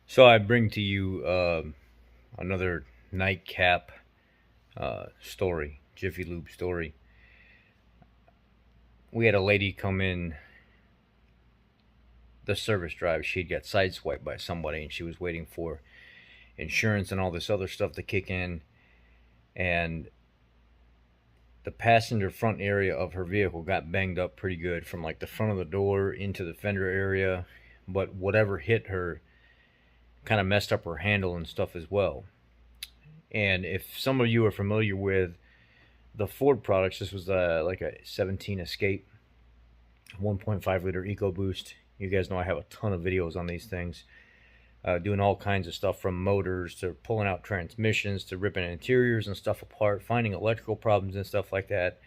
So I bring to you another nightcap story, Jiffy Lube story. We had a lady come in the service drive. She'd got sideswiped by somebody, and she was waiting for insurance and all this other stuff to kick in. And the passenger front area of her vehicle got banged up pretty good from like the front of the door into the fender area. But whatever hit her kind of messed up her handle and stuff as well. And if some of you are familiar with the Ford products, this was like a 17 Escape 1.5 liter EcoBoost. You guys know I have a ton of videos on these things, doing all kinds of stuff from motors to pulling out transmissions to ripping interiors and stuff apart, finding electrical problems and stuff like that.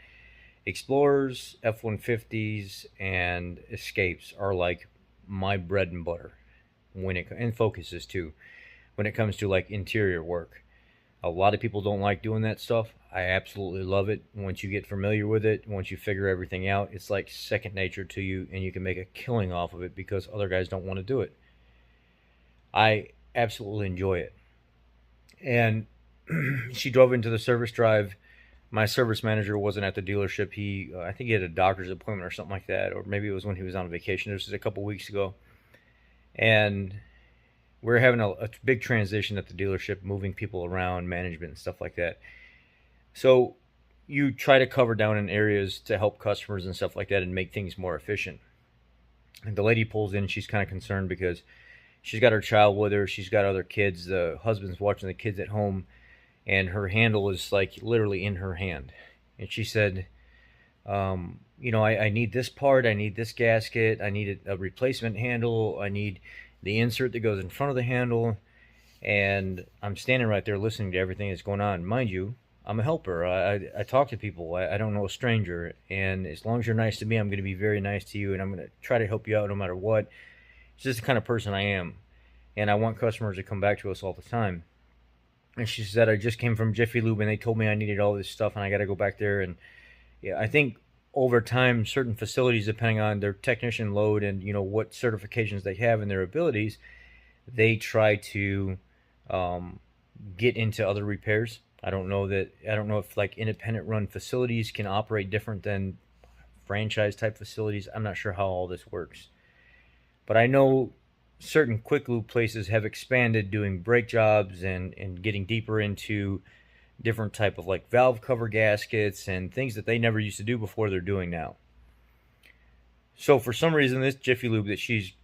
Explorers, F-150s, and Escapes are like my bread and butter and Focuses too, when it comes to like interior work. A lot of people don't like doing that stuff. I absolutely love it. Once you get familiar with it, once you figure everything out, it's like second nature to you, and you can make a killing off of it because other guys don't want to do it. I absolutely enjoy it. And she drove into the service drive. My service manager wasn't at the dealership. I think he had a doctor's appointment or something like that, or maybe it was when he was on vacation. This was a couple weeks ago. And we're having a big transition at the dealership, moving people around, management and stuff like that. So you try to cover down in areas to help customers and stuff like that and make things more efficient. And the lady pulls in. She's kind of concerned because she's got her child with her. She's got other kids. The husband's watching the kids at home, and her handle is like literally in her hand. And she said, I need this part. I need this gasket. I need a replacement handle. I need the insert that goes in front of the handle. And I'm standing right there listening to everything that's going on. Mind you, I'm a helper. I talk to people. I don't know a stranger. And as long as you're nice to me, I'm going to be very nice to you. And I'm going to try to help you out no matter what. It's just the kind of person I am. And I want customers to come back to us all the time. And she said, I just came from Jiffy Lube and they told me I needed all this stuff and I got to go back there. And yeah, I think over time, certain facilities, depending on their technician load and, what certifications they have and their abilities, they try to get into other repairs. I don't know if like independent run facilities can operate different than franchise type facilities. I'm not sure how all this works. But I know certain quick lube places have expanded doing brake jobs and getting deeper into different type of like valve cover gaskets and things that they never used to do before they're doing now. So for some reason, this Jiffy Lube that she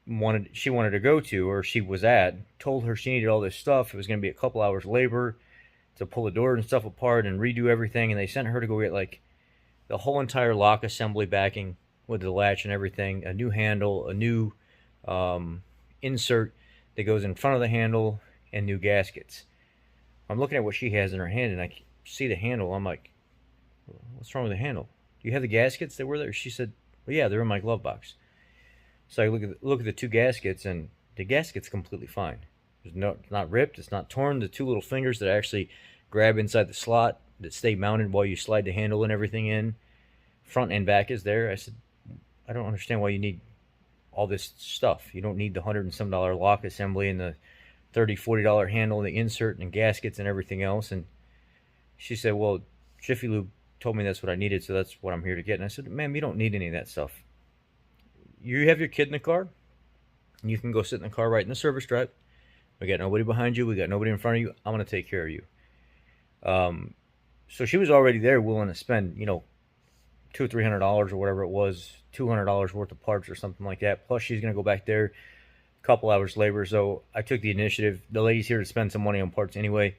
wanted to go to, or she was at, told her she needed all this stuff. It was going to be a couple hours labor to pull the door and stuff apart and redo everything. And they sent her to go get like the whole entire lock assembly backing with the latch and everything, a new handle, a new insert that goes in front of the handle, and new gaskets. I'm looking at what she has in her hand, and I see the handle. I'm like, what's wrong with the handle? Do you have the gaskets that were there? She said, well, yeah, they're in my glove box. So I look at the two gaskets, and the gasket's completely fine. It's not ripped. It's not torn. The two little fingers that actually grab inside the slot that stay mounted while you slide the handle and everything in, front and back, is there. I said, I don't understand why you need all this stuff. You don't need the $100 and some lock assembly and the $30-40 handle and the insert and gaskets and everything else. And she said, well, Jiffy Lube told me that's what I needed, so that's what I'm here to get. And I said, ma'am, you don't need any of that stuff. You have your kid in the car, and you can go sit in the car right in the service drive. We got nobody behind you. We got nobody in front of you. I'm going to take care of you. So she was already there willing to spend, $200 or $300 or whatever it was, $200 worth of parts or something like that. Plus, she's going to go back there a couple hours labor. So I took the initiative. The lady's here to spend some money on parts anyway.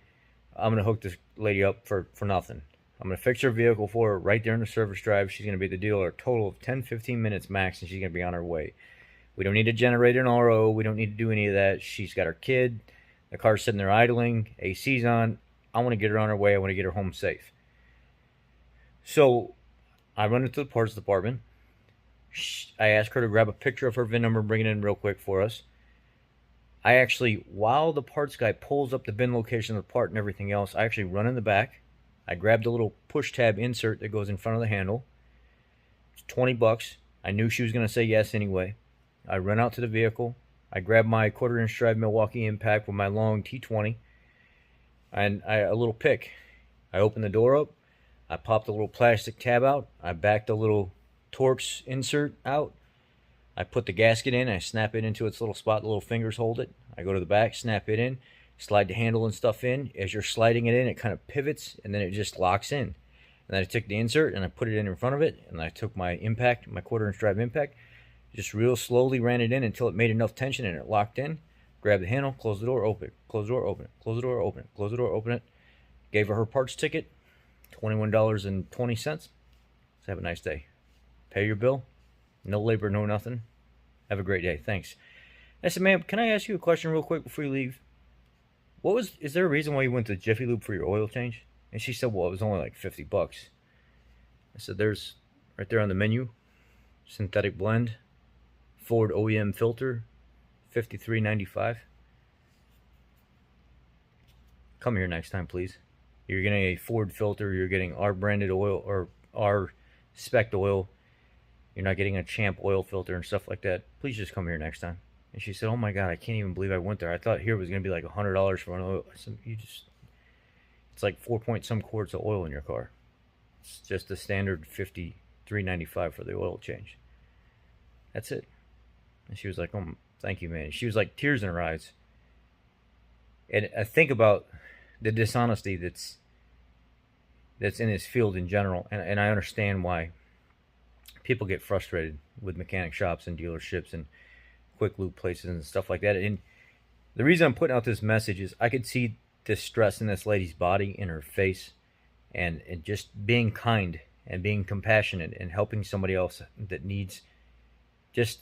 I'm going to hook this lady up for nothing. I'm going to fix her vehicle for her right there in the service drive. She's going to be the dealer a total of 10-15 minutes max, and she's going to be on her way. We don't need to generate an RO. We don't need to do any of that. She's got her kid. The car's sitting there idling. AC's on. I want to get her on her way. I want to get her home safe. So I run into the parts department. I ask her to grab a picture of her VIN number and bring it in real quick for us. I actually, while the parts guy pulls up the bin location of the part and everything else, I actually run in the back. I grab the little push tab insert that goes in front of the handle. It's $20. I knew she was going to say yes anyway. I run out to the vehicle. I grabbed my 1/4 inch drive Milwaukee Impact with my long T20 and a little pick. I opened the door up. I popped a little plastic tab out. I backed a little Torx insert out. I put the gasket in. I snap it into its little spot. The little fingers hold it. I go to the back, snap it in, slide the handle and stuff in. As you're sliding it in, it kind of pivots, and then it just locks in. And then I took the insert, and I put it in front of it, and I took my impact, my 1/4 inch drive impact, just real slowly ran it in until it made enough tension and it locked in. Grabbed the handle, closed the door, open it, close the door, open it, close the door, open it, close the door, open it. Gave her parts ticket, $21.20. Have a nice day. Pay your bill. No labor, no nothing. Have a great day. Thanks. I said, ma'am, can I ask you a question real quick before you leave? Is there a reason why you went to Jiffy Lube for your oil change? And she said, well, it was only like $50. I said, there's right there on the menu, synthetic blend, Ford OEM filter, $53.95. Come here next time, please. You're getting a Ford filter. You're getting our branded oil or our spec oil. You're not getting a Champ oil filter and stuff like that. Please just come here next time. And she said, oh my God, I can't even believe I went there. I thought here was going to be like $100 for an oil. I said, it's like 4 point some quarts of oil in your car. It's just the standard $53.95 for the oil change. That's it. And she was like, oh, thank you, man. She was like tears in her eyes. And I think about the dishonesty that's in this field in general. And I understand why people get frustrated with mechanic shops and dealerships and quick lube places and stuff like that. And the reason I'm putting out this message is I could see distress in this lady's body, in her face, and just being kind and being compassionate and helping somebody else that needs just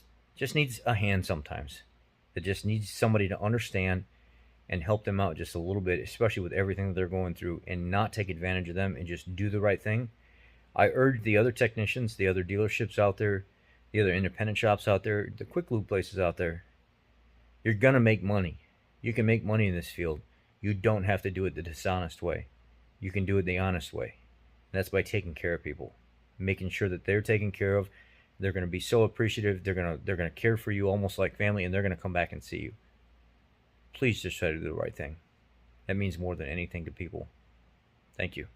needs a hand sometimes, that just needs somebody to understand and help them out just a little bit, especially with everything that they're going through, and not take advantage of them and just do the right thing. I urge the other technicians, the other dealerships out there, the other independent shops out there, the quick lube places out there, you're going to make money. You can make money in this field. You don't have to do it the dishonest way. You can do it the honest way. And that's by taking care of people, making sure that they're taken care of. They're going to be so appreciative. They're going to care for you almost like family, and they're going to come back and see you. Please just try to do the right thing. That means more than anything to people. Thank you.